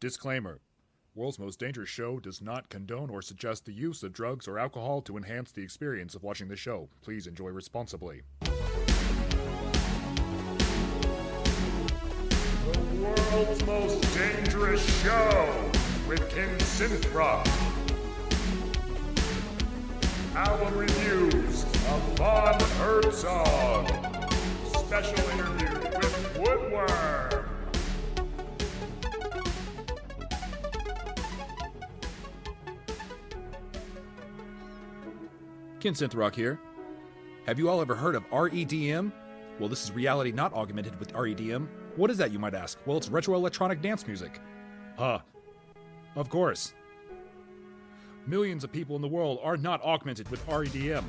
Disclaimer. World's Most Dangerous Show does not condone or suggest the use of drugs or alcohol to enhance the experience of watching the show. Please enjoy responsibly. The World's Most Dangerous Show with Ken Synthrock. Album reviews of Von Hertzog. Special interview with Woodworm. Ken Synthrock here. Have you all ever heard of REDM? Well, this is reality not augmented with REDM. What is that, you might ask? Well, it's retro electronic dance music. Of course. Millions of people in the world are not augmented with REDM.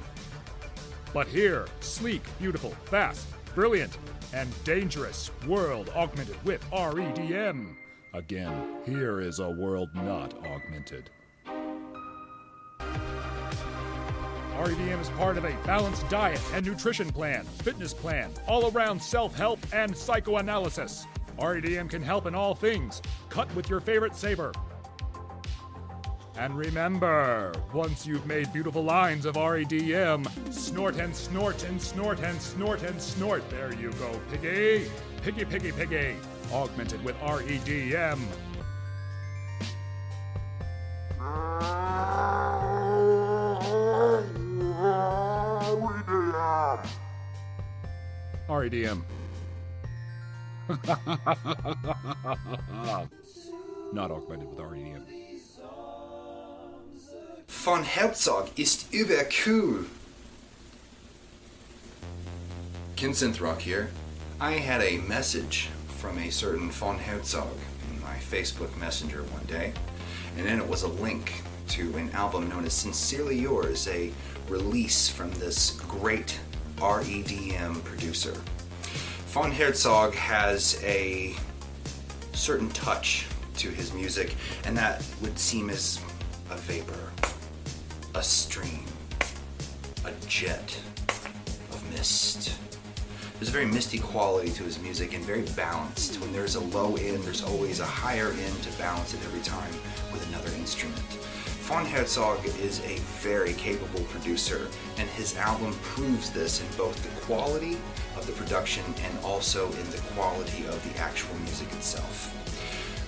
But here, sleek, beautiful, fast, brilliant, and dangerous world augmented with REDM. Again, here is a world not augmented. REDM is part of a balanced diet and nutrition plan, fitness plan, all-around self-help and psychoanalysis. REDM can help in all things. Cut with your favorite saber. And remember, once you've made beautiful lines of REDM, snort and snort and snort and snort and snort. There you go, piggy. Piggy, piggy, piggy. Augmented with REDM. REDM. Not augmented with REDM. Von Hertzog ist übercool. Ken Synthrock here. I had a message from a certain Von Hertzog in my Facebook Messenger one day, and then it was a link to an album known as Sincerely Yours, a release from this great REDM producer. Von Hertzog has a certain touch to his music, and that would seem as a vapor, a stream, a jet of mist. There's a very misty quality to his music and very balanced. When there's a low end, there's always a higher end to balance it every time with another instrument. Von Hertzog is a very capable producer, and his album proves this in both the quality of the production and also in the quality of the actual music itself.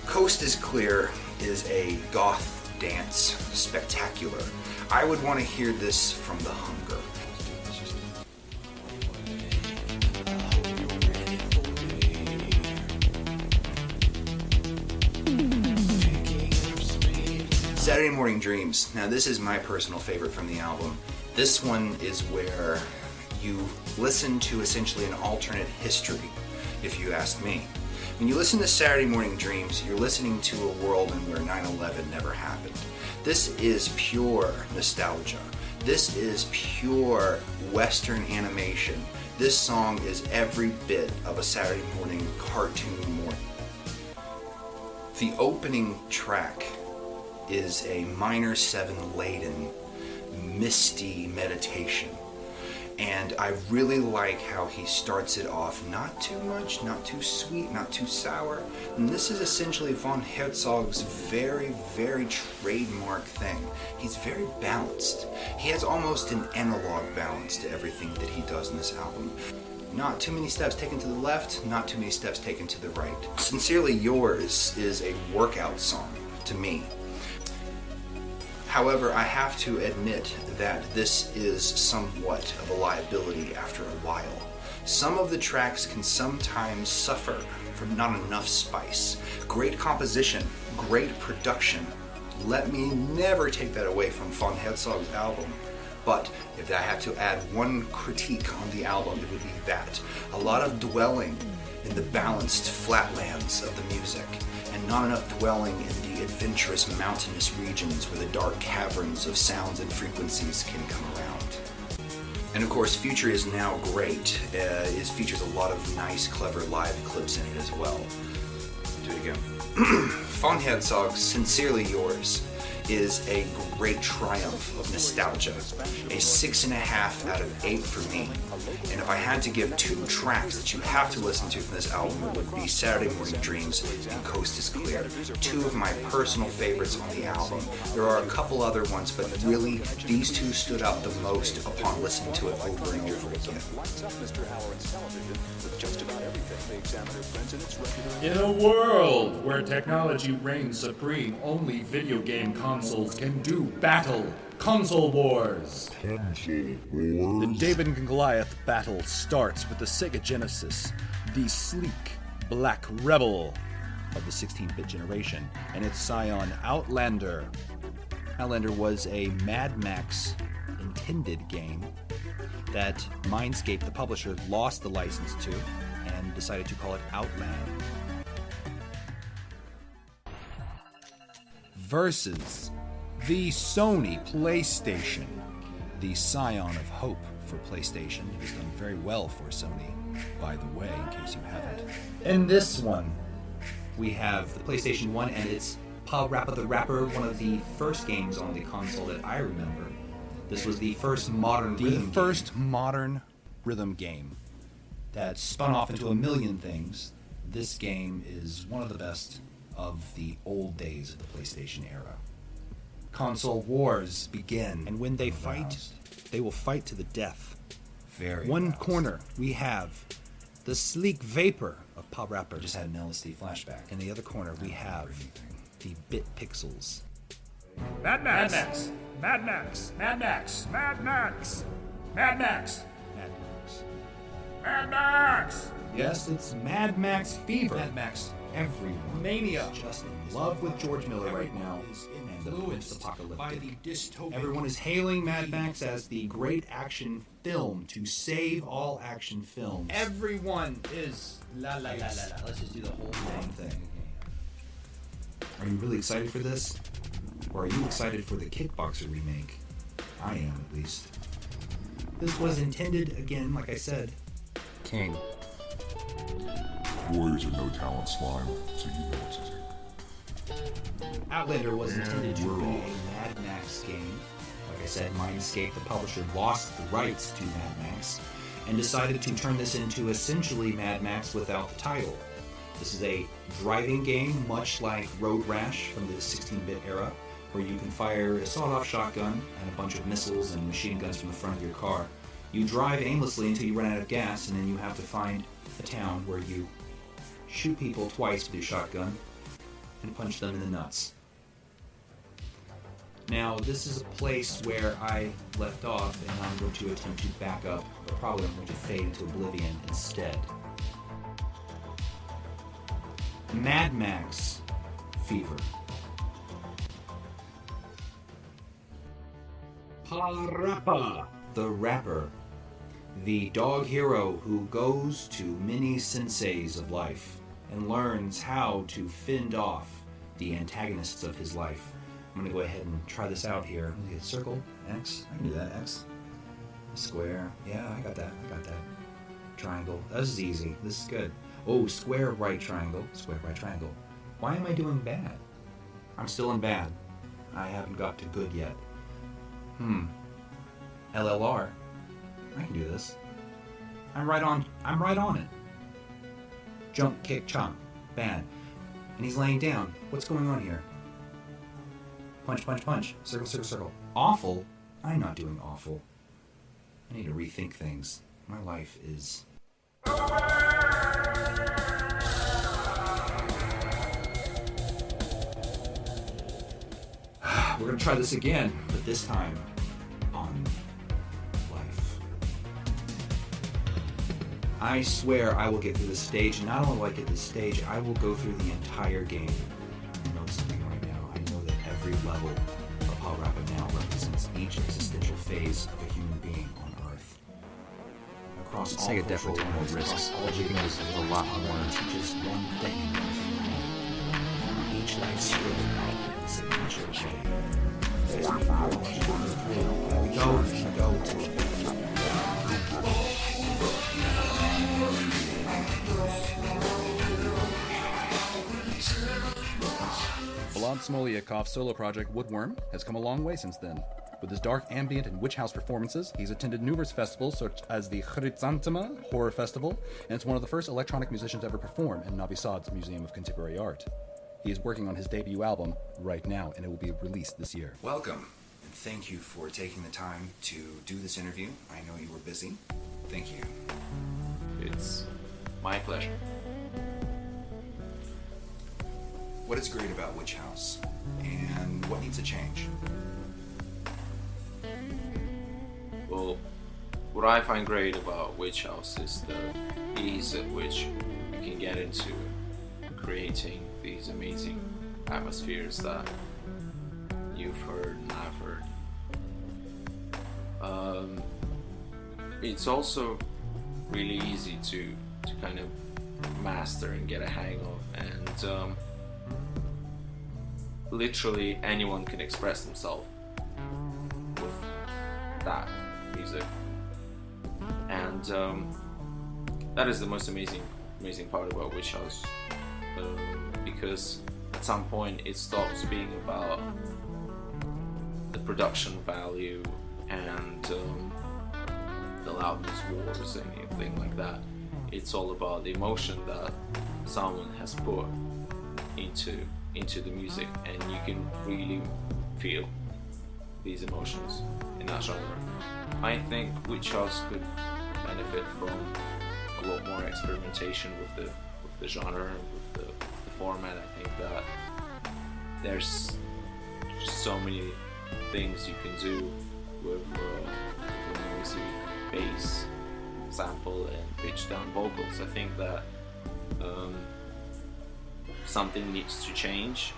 Coast is Clear is a goth dance spectacular. I would want to hear this from the hunger. Saturday Morning Dreams. Now this is my personal favorite from the album. This one is where you listen to essentially an alternate history, if you ask me. When you listen to Saturday Morning Dreams, you're listening to a world in where 9/11 never happened. This is pure nostalgia. This is pure Western animation. This song is every bit of a Saturday morning cartoon morning. The opening track is a minor seven laden, misty meditation. And I really like how he starts it off not too much, not too sweet, not too sour. And this is essentially Von Hertzog's very, very trademark thing. He's very balanced. He has almost an analog balance to everything that he does in this album. Not too many steps taken to the left, not too many steps taken to the right. Sincerely Yours is a workout song to me. However, I have to admit that this is somewhat of a liability after a while. Some of the tracks can sometimes suffer from not enough spice. Great composition, great production. Let me never take that away from Von Hertzog's album. But if I had to add one critique on the album, it would be that. A lot of dwelling in the balanced flatlands of the music, and not enough dwelling in the adventurous mountainous regions where the dark caverns of sounds and frequencies can come around. And of course, Future is now great. It features a lot of nice, clever live clips in it as well. Do it again. Von Herzog, Sincerely Yours is a great triumph of nostalgia. A 6.5 out of 8 for me. And if I had to give 2 tracks that you have to listen to from this album, it would be Saturday Morning Dreams and Coast is Clear. 2 of my personal favorites on the album. There are a couple other ones, but really, these 2 stood out the most upon listening to it over and over again. In a world where technology reigns supreme, only video game consoles can do battle. Console Wars. The David and Goliath battle starts with the Sega Genesis, the sleek black rebel of the 16-bit generation, and its scion Outlander. Outlander was a Mad Max intended game that Mindscape, the publisher, lost the license to and decided to call it Outland. Versus the Sony PlayStation, the scion of hope for PlayStation. It has done very well for Sony, by the way, in case you haven't. In this one, we have the PlayStation 1 and its Pa-Rappa the Rapper, one of the first games on the console that I remember. This was the first modern rhythm game that spun off into a million things. This game is one of the best of the old days of the PlayStation era. Console wars begin, and when they fight, they will fight to the death. One corner, we have the sleek vapor of Pa-Rapper. Just had an LSD flashback. In the other corner, we have the Bit Pixels. Mad Max! Mad Max! Mad Max! Mad Max! Mad Max! Mad Max. Mad Max! Yes, it's Mad Max fever. Mad Max. Everyone Mania. is just in love with George Miller right now and the post-apocalyptic. Everyone is hailing Mad Max as the great action film to save all action films. Everyone is la la la la la. Let's just do the whole Wrong thing. Are you really excited for this? Or are you excited for the Kickboxer remake? I am, at least. This was intended, again, like I said, King. Warriors are no talent slime, so you know what to do. Outlander was intended to be a Mad Max game. Like I said, Mindscape, the publisher, lost the rights to Mad Max and decided to turn this into essentially Mad Max without the title. This is a driving game, much like Road Rash from the 16-bit era, where you can fire a sawed-off shotgun and a bunch of missiles and machine guns from the front of your car. You drive aimlessly until you run out of gas, and then you have to find a town where you shoot people twice with your shotgun and punch them in the nuts. Now, this is a place where I left off, and I'm going to attempt to back up, but probably I'm going to fade into oblivion instead. Mad Max fever. Pa-Rappa the Rapper, the dog hero who goes to many senseis of life and learns how to fend off the antagonists of his life. I'm going to go ahead and try this out here. Let me get circle, X. I can do that, X. Square. Yeah, I got that. Triangle. This is easy. This is good. Oh, square, right triangle. Square, right triangle. Why am I doing bad? I'm still in bad. I haven't got to good yet. LLR. I can do this. I'm right on it. Jump, kick, chomp. Bad. And he's laying down. What's going on here? Punch, punch, punch. Circle, circle, circle. Awful? I'm not doing awful. I need to rethink things. My life is... We're gonna try this again, but this time on life. I swear I will get through this stage, and not only will I get this stage, I will go through the entire game. I know something right now. I know that every level of Pa-Rappa now represents each existential phase of a human being on Earth. Across all Sega definitely took more risks. all Everything was a lot more. teaches one thing. Each life skill is an inch away. There we go to it. Vlad Smolyakov's solo project Woodworm has come a long way since then. With his dark, ambient, and witch house performances, he's attended numerous festivals such as the Chrysanthema Horror Festival, and it's one of the first electronic musicians ever perform in Novi Sad's Museum of Contemporary Art. He is working on his debut album right now, and it will be released this year. Welcome, and thank you for taking the time to do this interview. I know you were busy. Thank you. It's my pleasure. What is great about Witch House, and what needs to change? Well, what I find great about Witch House is the ease at which you can get into creating these amazing atmospheres that you've heard and I've heard. It's also really easy to kind of master and get a hang of, and literally anyone can express themselves with that music, and that is the most amazing part about Witch House, because at some point it stops being about the production value and the loudness wars, anything like that. It's all about the emotion that someone has put into the music, and you can really feel these emotions in that genre. I think Witch House could benefit from a lot more experimentation with the genre and with the format. I think that there's just so many things you can do with a noisy bass sample and pitch down vocals. I think that something needs to change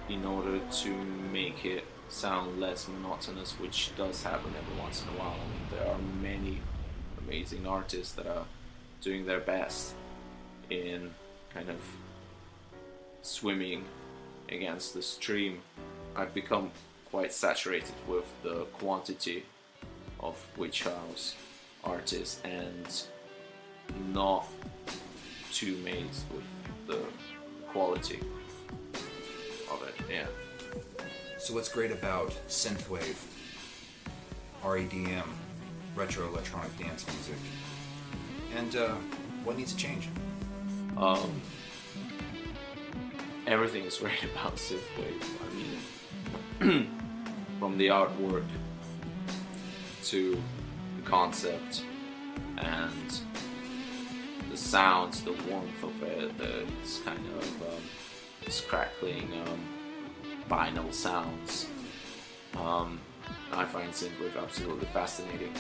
in order to make it sound less monotonous, which does happen every once in a while. I mean, there are many amazing artists that are doing their best in kind of swimming against the stream. I've become quite saturated with the quantity of Witch House artists and not too amazed with the quality of it. Yeah. So what's great about synthwave, REDM, retro electronic dance music, and what needs to change? Everything is great about synthwave. I mean, from the artwork to the concept and the sounds, the warmth of it, this kind of this crackling binaural sounds. I find synthwave absolutely fascinating.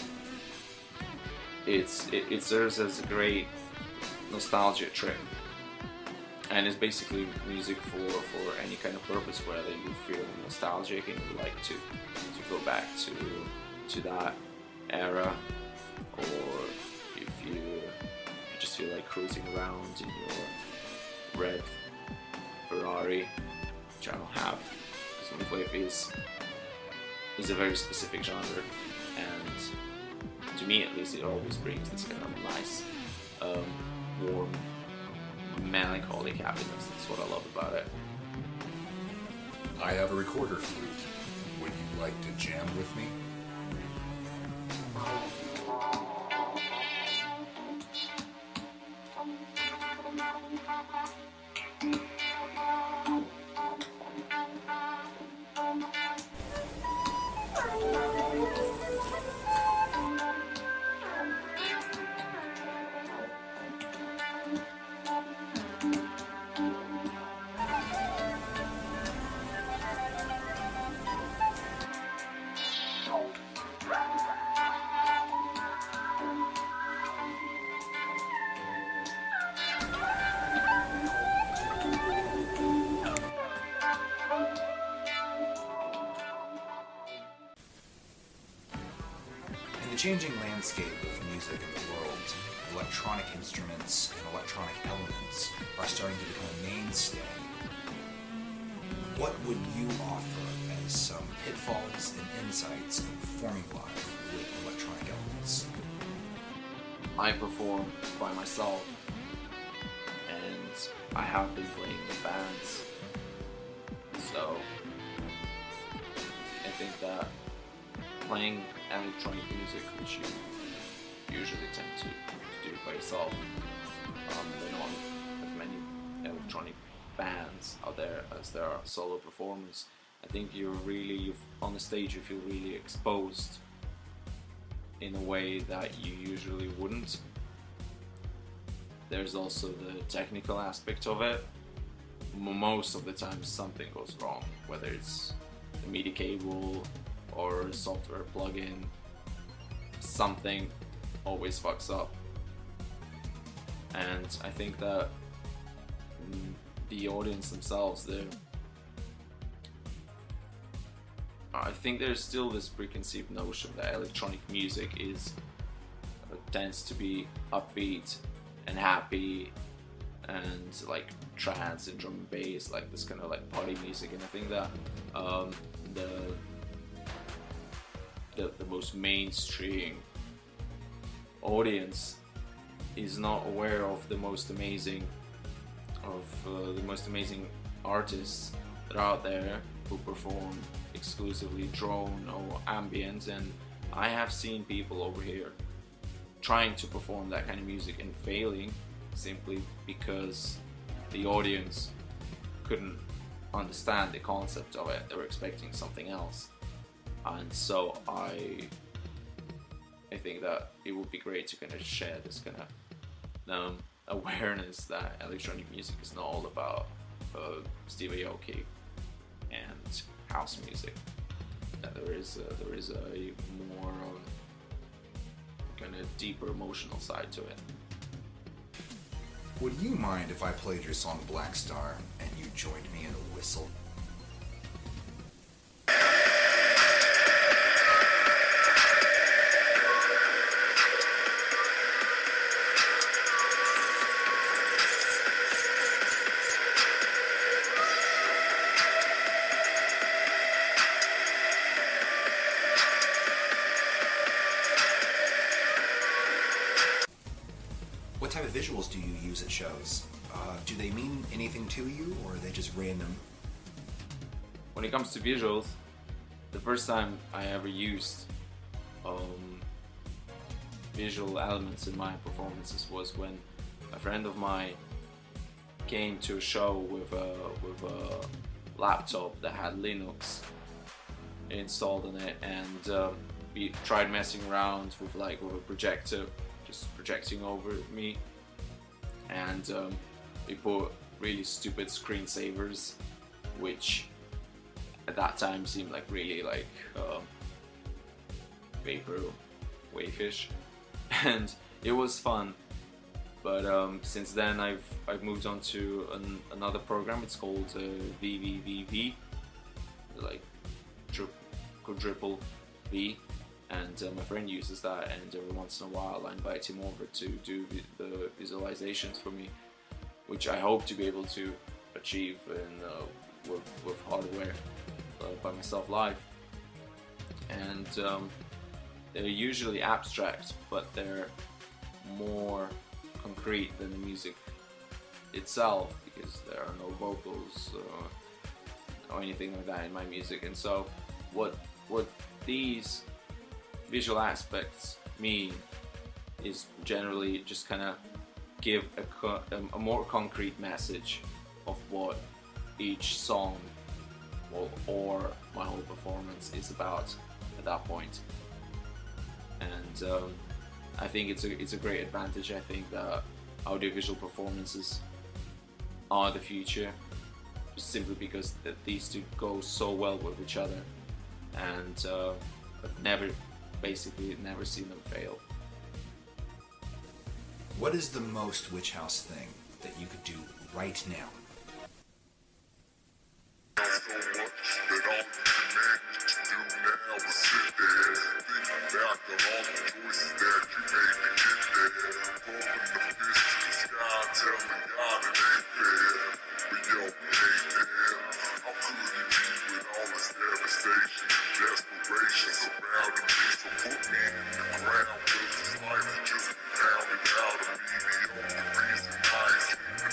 It serves as a great nostalgia trip, and it's basically music for any kind of purpose, whether you feel nostalgic and you like to go back to that era, or if you just feel like cruising around in your red Ferrari, which I don't have. Synthwave is a very specific genre, and to me at least it always brings this kind of nice, warm, melancholic happiness. That's what I love about it. I have a recorder flute. Would you like to jam with me? Changing landscape of music in the world, electronic instruments and electronic elements are starting to become a mainstay. What would you offer as some pitfalls and insights in performing live with electronic elements? I perform by myself, and I have been playing in bands, so that playing electronic music, which you usually tend to do by yourself, there are not as many electronic bands out there as there are solo performers. I think on the stage you feel really exposed in a way that you usually wouldn't. There's also the technical aspect of it. Most of the time something goes wrong, whether it's a MIDI cable or a software plugin, something always fucks up. And I think that the audience themselves, I think there's still this preconceived notion that electronic music tends to be upbeat and happy and like trance and drum and bass, like this kind of like party music. And I think that the most mainstream audience is not aware of the most amazing artists that are out there who perform exclusively drone or ambient. And I have seen people over here trying to perform that kind of music and failing simply because the audience couldn't understand the concept of it. They were expecting something else. And so I think that it would be great to kind of share this kind of awareness that electronic music is not all about Steve Aoki and house music. That there is a more kind of deeper emotional side to it. Would you mind if I played your song Black Star and you joined me in a whistle? What type of visuals do you use at shows? Do they mean anything to you, or are they just random? When it comes to visuals, the first time I ever used visual elements in my performances was when a friend of mine came to a show with a laptop that had Linux installed in it, and we tried messing around with a projector, just projecting over me, and we put really stupid screensavers, which at that time seemed like really vaporwave-ish, and it was fun. But since then I've moved on to another program. It's called VVVV, like quadruple V. And my friend uses that, and every once in a while I invite him over to do the visualizations for me, which I hope to be able to achieve with hardware by myself live. And they're usually abstract, but they're more concrete than the music itself, because there are no vocals or anything like that in my music. And so what these visual aspects mean is generally just kind of give a more concrete message of what each song or my whole performance is about at that point. And I think it's a great advantage. I think that audiovisual performances are the future, just simply because these two go so well with each other, and I've never seen them fail. What is the most Witch House thing that you could do right now?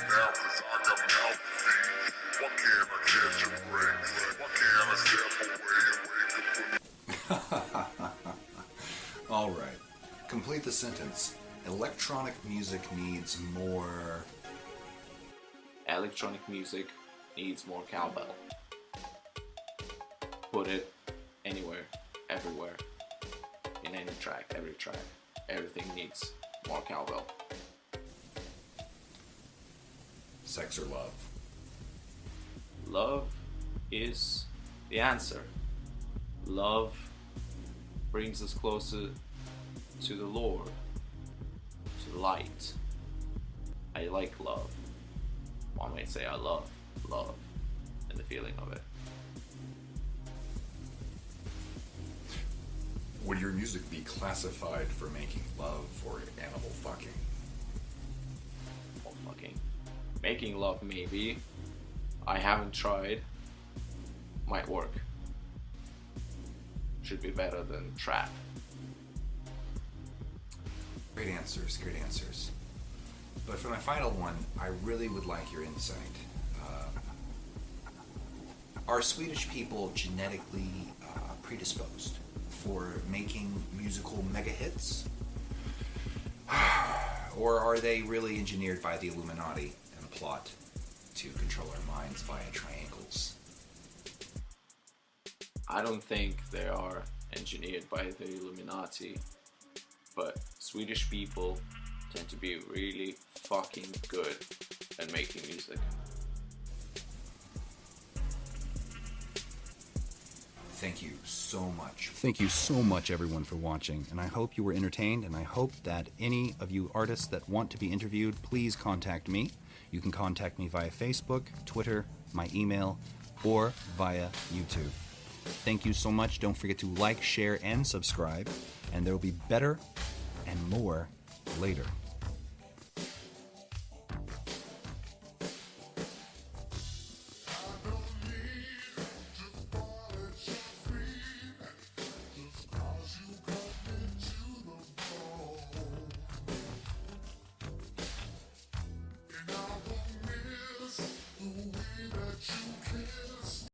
Now, 'cause I got Complete the sentence. Electronic music needs more... Electronic music needs more cowbell. Put it anywhere, everywhere, in any track, every track. Everything needs more cowbell. Sex or love? Love is the answer. Love brings us closer to the Lord, to the light. I like love. One might say I love love and the feeling of it. Would your music be classified for making love or animal fucking? Or fucking. Making love, maybe. I haven't tried. Might work. Should be better than trap. Great answers, great answers. But for my final one, I really would like your insight. Are Swedish people genetically predisposed for making musical mega hits? Or are they really engineered by the Illuminati and a plot to control our minds via triangles? I don't think they are engineered by the Illuminati, but Swedish people tend to be really fucking good at making music. Thank you so much. Thank you so much, everyone, for watching, and I hope you were entertained, and I hope that any of you artists that want to be interviewed, please contact me. You can contact me via Facebook, Twitter, my email, or via YouTube. Thank you so much. Don't forget to like, share, and subscribe, and there will be better and more later.